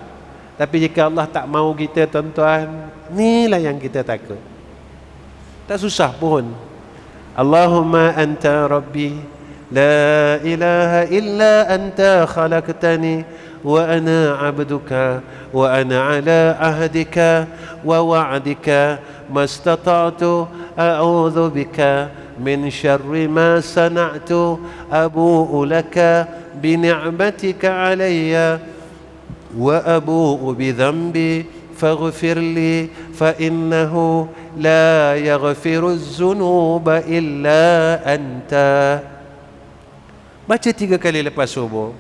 Tapi jika Allah tak mau kita tuan-tuan, inilah yang kita takut. Tak susah pun. Allahumma anta rabbi, la ilaha illa anta khalaqtani, wa ana abduka, wa ana ala ahdika wa wa'dika mastata'tu a'udhu bika min syarri ma sana'tu abu'u laka bini'matika alayya wa abu'u bidhanbi faghfir li fa innahu la yaghfiru az-zunuba illa anta. Baca 3 kali lepas subuh,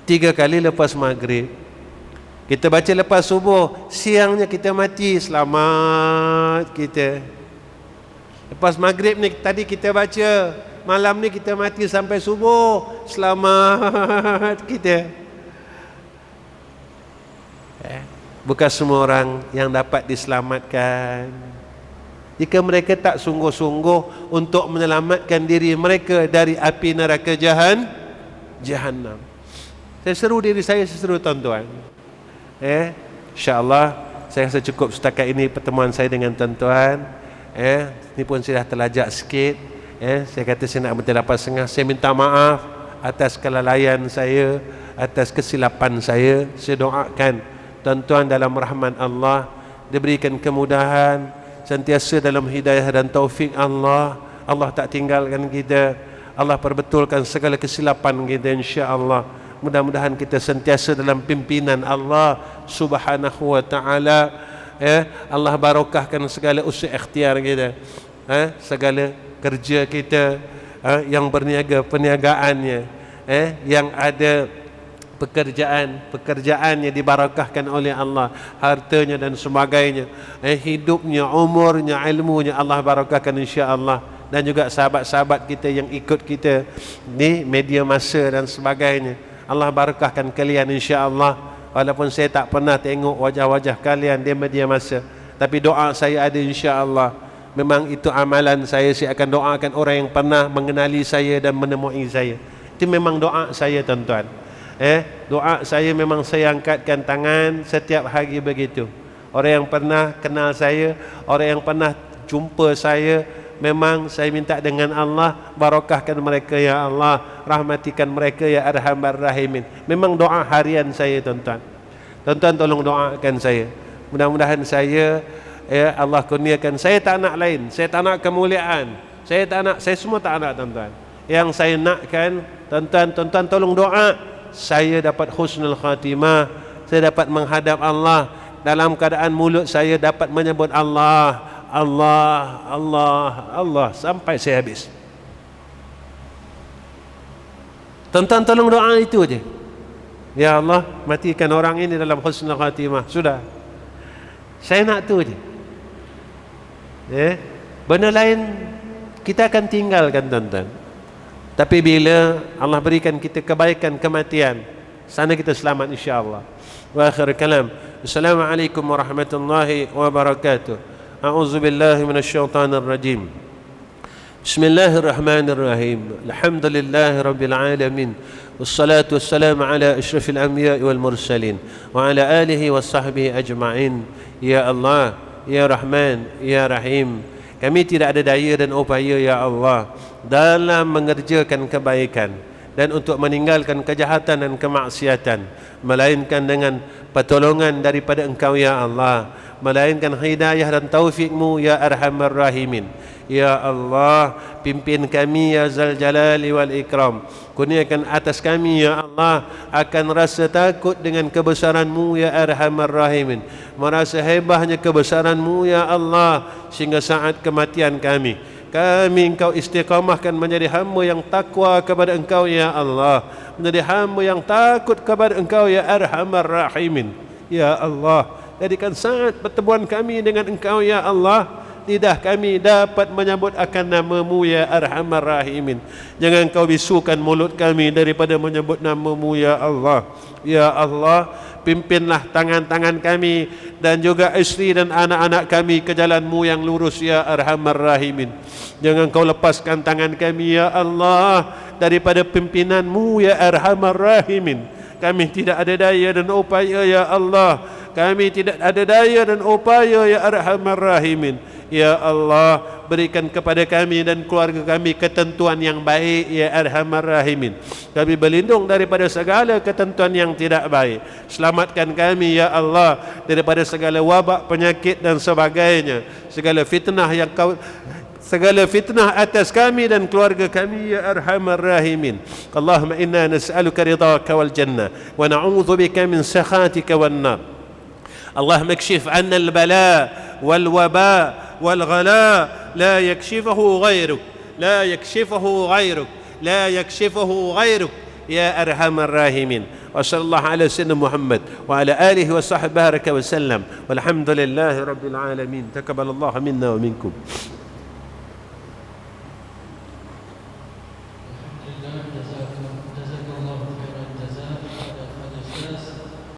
3 kali lepas maghrib. Kita baca lepas subuh, siangnya kita mati, selamat kita. Lepas maghrib ni tadi kita baca, malam ni kita mati sampai subuh, selamat kita. Bukan semua orang yang dapat diselamatkan. Jika mereka tak sungguh-sungguh untuk menyelamatkan diri mereka dari api neraka Jahannam. Saya seru diri saya, seru tuan-tuan. InsyaAllah saya rasa cukup setakat ini pertemuan saya dengan tuan-tuan. Ini pun saya dah terlajak sikit. Saya kata saya nak berhenti 8.30. Saya minta maaf atas kelalaian saya, atas kesilapan saya. Saya doakan tuan-tuan dalam rahmat Allah diberikan kemudahan, sentiasa dalam hidayah dan taufik Allah. Allah tak tinggalkan kita. Allah perbetulkan segala kesilapan kita insya-Allah. Mudah-mudahan kita sentiasa dalam pimpinan Allah Subhanahu wa taala. Allah barokahkan segala usaha ikhtiar kita, segala kerja kita, yang berniaga perniagaannya, yang ada pekerjaannya dibarakahkan oleh Allah, hartanya dan sebagainya, hidupnya, umurnya, ilmunya Allah barakahkan insya-Allah. Dan juga sahabat-sahabat kita yang ikut kita di media massa dan sebagainya, Allah barakahkan kalian insya-Allah. Walaupun saya tak pernah tengok wajah-wajah kalian di media massa, tapi doa saya ada insya-Allah. Memang itu amalan saya akan doakan orang yang pernah mengenali saya dan menemui saya. Itu memang doa saya tuan-tuan. Doa saya memang saya angkatkan tangan setiap hari begitu. Orang yang pernah kenal saya, orang yang pernah jumpa saya, memang saya minta dengan Allah, barakahkan mereka ya Allah, rahmatikan mereka ya Arhamar Rahimin. Memang doa harian saya tuan-tuan. Tuan-tuan tolong doakan saya. Mudah-mudahan saya, Allah kurniakan. Saya tak nak lain, saya tak nak kemuliaan, saya tak nak, saya semua tak nak tuan-tuan. Yang saya nakkan tuan-tuan tolong doa saya dapat husnul khatimah, saya dapat menghadap Allah dalam keadaan mulut saya dapat menyebut Allah, Allah, Allah, Allah sampai saya habis. Tuan-tuan tolong doa itu aja. Ya Allah, matikan orang ini dalam husnul khatimah. Sudah. Saya nak tu aja. Benda lain kita akan tinggalkan tuan-tuan. Tapi bila Allah berikan kita kebaikan kematian, sana kita selamat insya-Allah. Wa akhir kalam. Assalamualaikum warahmatullahi wabarakatuh. A'udzubillahi minasyaitonir rajim. Bismillahirrahmanirrahim. Alhamdulillahi rabbil alamin. Wassalatu wassalamu ala asyrafil anbiya'i wal mursalin wa ala alihi washabbihi ajma'in. Ya Allah, ya Rahman, ya Rahim, kami tidak ada daya dan upaya ya Allah dalam mengerjakan kebaikan dan untuk meninggalkan kejahatan dan kemaksiatan, melainkan dengan pertolongan daripada Engkau ya Allah, melainkan hidayah dan taufikmu ya Arhamar Rahimin. Ya Allah, pimpin kami ya Zal Jalali wal Ikram. Kurniakan atas kami ya Allah akan rasa takut dengan kebesaran-Mu ya Arhamar Rahimin, merasa hebahnya kebesaran-Mu ya Allah, sehingga saat kematian kami Engkau istiqamahkan menjadi hamba yang takwa kepada Engkau ya Allah, menjadi hamba yang takut kepada Engkau ya Arhamar Rahimin. Ya Allah, jadikan saat pertemuan kami dengan Engkau ya Allah, lidah kami dapat menyebut akan nama-Mu ya Arhamar Rahimin. Jangan Kau bisukan mulut kami daripada menyebut nama-Mu ya Allah. Ya Allah, pimpinlah tangan-tangan kami dan juga isteri dan anak-anak kami ke jalan-Mu yang lurus ya Arhamar Rahimin. Jangan Kau lepaskan tangan kami ya Allah daripada pimpinan-Mu ya Arhamar Rahimin. Kami tidak ada daya dan upaya ya Allah, kami tidak ada daya dan upaya ya Arhamar Rahimin. Ya Allah, berikan kepada kami dan keluarga kami ketentuan yang baik ya Arhamar Rahimin. Kami berlindung daripada segala ketentuan yang tidak baik. Selamatkan kami ya Allah daripada segala wabak, penyakit dan sebagainya, segala fitnah atas kami dan keluarga kami ya Arhamar Rahimin. Allahumma inna nas'aluka ridhaka wal jannah wa na'udzu bika min sakhatika wan nar. Allahumma ikshif 'anna al-bala wal waba والغلاء لا يكشفه غيرك لا يكشفه غيرك لا يكشفه غيرك يا أرحم الراحمين. وصلى الله على سيدنا محمد وعلى آله وصحبه بارك وسلم والحمد لله رب العالمين. تقبل الله منا ومنكم.